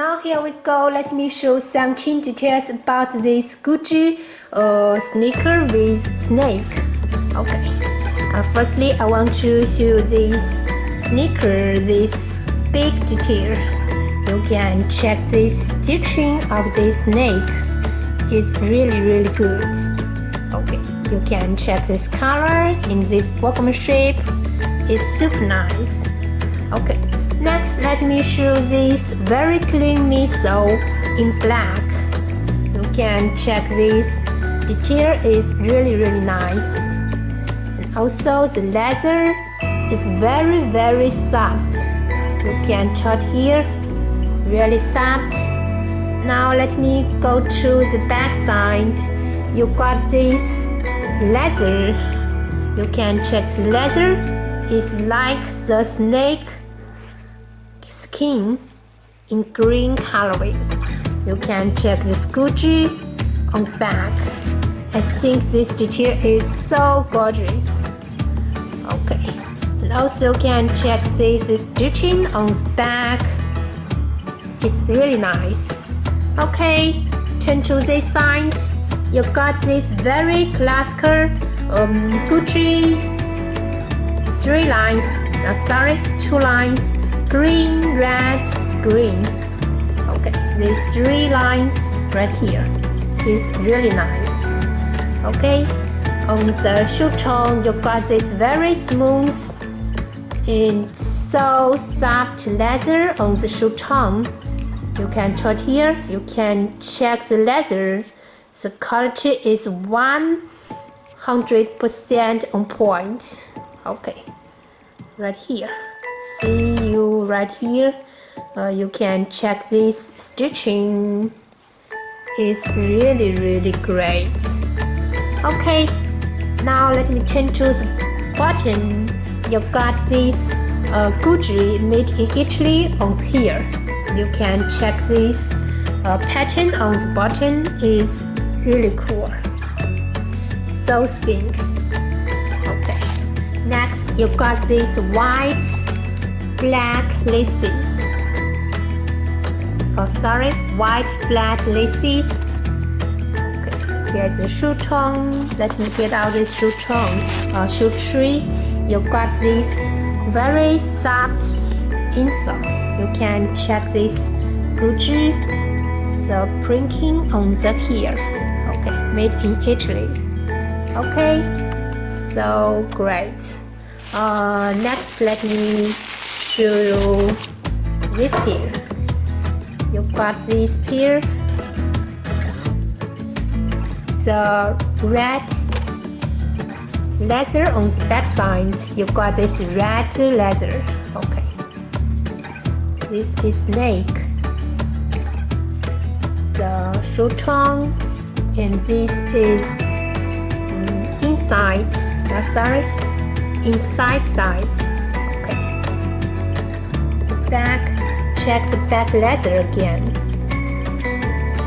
Now here we go. Let me show some key details about this Gucci sneaker with snake. Okay. Firstly, I want to show this sneaker, this big detail. You can check this stitching of this snake. It's really good. Okay. You can check this color in this workmanship. It's super nice. Okay. Next, let me show this very clean midsole in black. You can check this detail is really nice. And also the leather is very soft. You can touch here, really soft. Now let me go to the back side. You got this leather. You can check the leather is like the snake skin in green coloring. You can check this Gucci on the back. I think this detail is so gorgeous. Okay, and also can check this stitching on the back. It's really nice. Okay, turn to this side. You got this very classical Gucci two lines. Green, red, green. Okay, these 3 lines right here is really nice. Okay, on the shoe tone, you got this very smooth and so soft leather on the shoe tone. You can touch here. You can check the leather. The quality is 100% on point. Okay, right here. See you right here. You can check this stitching. It's really great. Okay, now let me turn to the button. You got this Gucci made in Italy on here. You can check this pattern on the button is really cool. So thin. Okay. Next, you got this white black laces. White flat laces. Okay, here's the shoe tone. Let me get out this shoe tone. Shoe tree. You got this very soft insole. You can check this Gucci, the printing on the here. Okay, made in Italy. Okay, so great. Next, let me show you this pair. You got this pair, the red leather on the back side. You got this red leather. Okay, this is snake. The shoe tone, and this is inside side. Back, check the back leather again.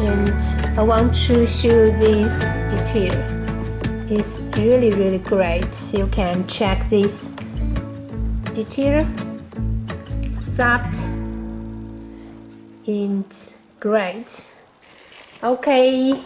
And I want to show this detail. It's really great. You can check this detail. Soft and great. Okay.